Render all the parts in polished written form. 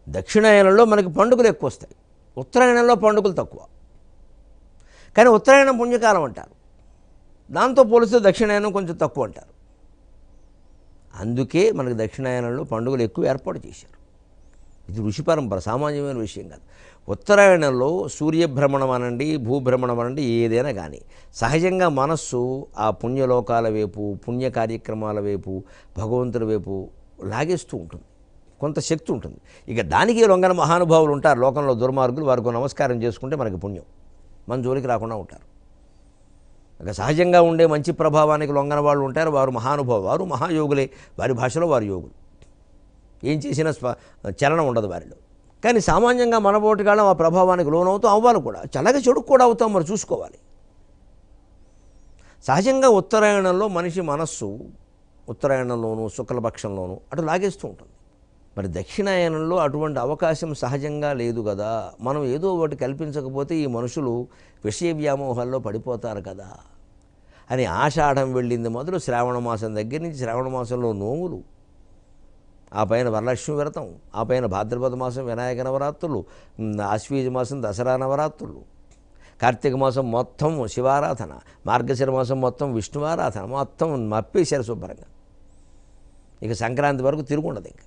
దక్షిణాయనంలో మనకి పండుగలు ఎక్కువ వస్తాయి, ఉత్తరాయణంలో పండుగలు తక్కువ. కానీ ఉత్తరాయణం పుణ్యకాలం అంటారు, దాంతో పోలిస్తే దక్షిణాయనం కొంచెం తక్కువ అంటారు. అందుకే మనకి దక్షిణాయనంలో పండుగలు ఎక్కువ ఏర్పాటు చేశారు. ఇది ఋషి పరంపర, సామాన్యమైన విషయం కాదు. ఉత్తరాయణంలో సూర్యభ్రమణం అనండి, భూభ్రమణం అనండి, ఏదైనా కానీ సహజంగా మనస్సు ఆ పుణ్యలోకాల వైపు, పుణ్య కార్యక్రమాల వైపు, భగవంతుడి వైపు లాగేస్తూ ఉంటుంది, కొంత శక్తి ఉంటుంది. ఇక దానికి లొంగన మహానుభావులు ఉంటారు లోకంలో, దుర్మార్గులు. వారికి నమస్కారం చేసుకుంటే మనకి పుణ్యం, మన జోలికి రాకుండా ఉంటారు. ఇక సహజంగా ఉండే మంచి ప్రభావానికి లొంగన వాళ్ళు ఉంటారు, వారు మహానుభావులు, వారు మహాయోగులే, వారి భాషలో వారు యోగులు. ఏం చేసినా చలనం ఉండదు వారిలో. కానీ సామాన్యంగా మనబోటిగాళ్ళం ఆ ప్రభావానికి లోనవుతూ అవ్వాలి కూడా, చల్లగా చెడుకు కూడా అవుతాం, మరి చూసుకోవాలి. సహజంగా ఉత్తరాయణంలో మనిషి మనస్సు ఉత్తరాయణంలోనూ శుక్లపక్షంలోనూ అటు లాగేస్తూ ఉంటుంది. మరి దక్షిణాయనంలో అటువంటి అవకాశం సహజంగా లేదు కదా. మనం ఏదో ఒకటి కల్పించకపోతే ఈ మనుషులు విషయ వ్యామోహాల్లో పడిపోతారు కదా అని ఆషాఢం వెళ్ళింది మొదలు శ్రావణ మాసం దగ్గర నుంచి, శ్రావణ మాసంలో నోములు, ఆ పైన వరలక్ష్మి వ్రతం, ఆ పైన భాద్రపద మాసం వినాయక నవరాత్రులు, ఆశ్వీజ మాసం దసరా నవరాత్రులు, కార్తీక మాసం మొత్తం శివారాధన, మార్గశిర మాసం మొత్తం విష్ణువారాధన, మొత్తం మప్పేశారు శుభ్రంగా. ఇక సంక్రాంతి వరకు తిరుగుండదు ఇంకా.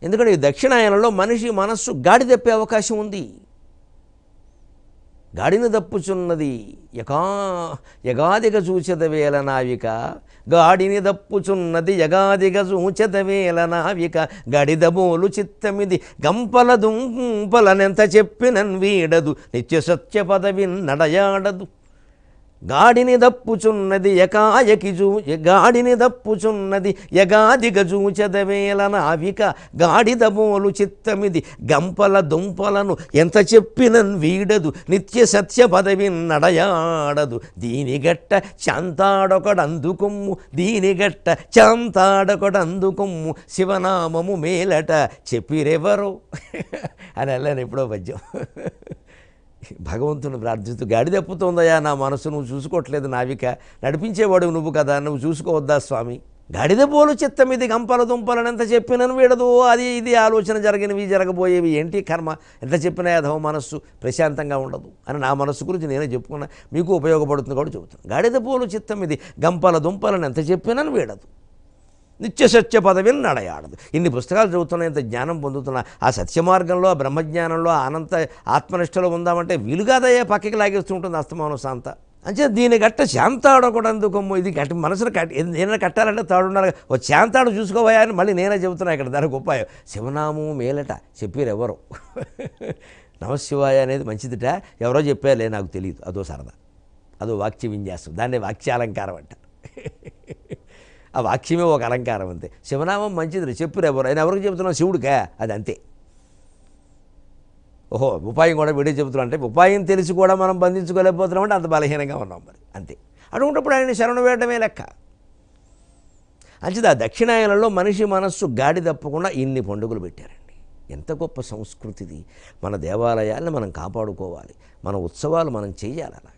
ఎందుకంటే ఈ దక్షిణాయనంలో మనిషి మనస్సు గాడి తప్పే అవకాశం ఉంది. గాడిని దప్పుచున్నది యగాదిగ చూచెదవేల నావిక, గాడిని దప్పుచున్నది యగాదిగ చూచెదవేల నావిక, గడిదబోలు చిత్తమిది గంపల దుంపలనెంత చెప్పినన్ వీడదు, నిత్య సత్య పదవి నడయాడదు. గాడిని దప్పుచున్నది గాడిని దప్పుచున్నది యగాదిగ చూచెదవేల నావిక, గాడిదబోలు చిత్తమిది గంపల దుంపలను ఎంత చెప్పినన్ వీడదు, నిత్య సత్య పదవి నడయాడదు. దీనిగట్ట చాంతాడొకడందుకొమ్ము, దీనిగట్ట చాంతాడొకడందుకొమ్ము, శివనామము మేలట చెప్పిరెవరో అని వెళ్ళాను ఎప్పుడో పద్యం. భగవంతుని ప్రార్థిస్తూ, గాడి తప్పుతోందయా నా మనసు, నువ్వు చూసుకోవట్లేదు నావిక, నడిపించేవాడు నువ్వు కదా, నువ్వు చూసుకోవద్దా స్వామి. గాడిద పోలు చిత్తం ఇది గంపల దుంపలనంత చెప్పినను వీడదు, అది ఇది ఆలోచన జరిగినవి జరగబోయేవి ఏంటి కర్మ, ఎంత చెప్పినా యథవ మనస్సు ప్రశాంతంగా ఉండదు అని నా మనస్సు గురించి నేనే చెప్పుకున్నా, మీకు ఉపయోగపడుతుంది కూడా చెబుతున్నాను. గాడిద పోలు చిత్తం ఇది గంపల దుంపలను ఎంత చెప్పినను వీడదు, నిత్య సత్య పదవిని నడయాడదు. ఇన్ని పుస్తకాలు చదువుతున్నా, ఇంత జ్ఞానం పొందుతున్నా, ఆ సత్య మార్గంలో, ఆ బ్రహ్మజ్ఞానంలో, అనంత ఆత్మనిష్టలో ఉందామంటే వీలుగాదయ్యే, పక్కకి లాగేస్తూ ఉంటుంది అస్తమానం శాంత. అంటే దీని గట్ట శాంతాడకూడదుకొమ్ము, ఇది కట్టి మనసును ఏదైనా కట్టాలంటే తాడు ఉండాలి. ఓ శాంతాడు చూసుకోవా అని మళ్ళీ నేనే చెబుతున్నా ఇక్కడ, దానికి ఉపాయం శివనామం మేలట చెప్పారు ఎవరో. నమశివాయ అనేది మంచిదిట, ఎవరో చెప్పారులే, నాకు తెలియదు, అదో సరదా, అదో వాక్య విన్యాసం, దాన్ని వాక్యాలంకారం అంటారు. ఆ వాక్యమే ఒక అలంకారం అంతే. శివనామం మంచిది చెప్పురు ఎవరు, ఆయన ఎవరికి చెబుతున్నాం, శివుడికా, అది అంతే. ఓహో ఉపాయం కూడా వీడే చెబుతున్నాం అంటే, ఉపాయం తెలిసి కూడా మనం బంధించుకోలేకపోతున్నామంటే అంత బలహీనంగా ఉన్నాం మరి, అంతే. అటువంటిప్పుడు ఆయన శరణు వేయడమే లెక్క. అంచేది ఆ దక్షిణాయనంలో మనిషి మనస్సు గాడి తప్పకుండా ఇన్ని పండుగలు పెట్టారండి. ఎంత గొప్ప సంస్కృతిది. మన దేవాలయాలను మనం కాపాడుకోవాలి, మన ఉత్సవాలు మనం చేయాలి అలా.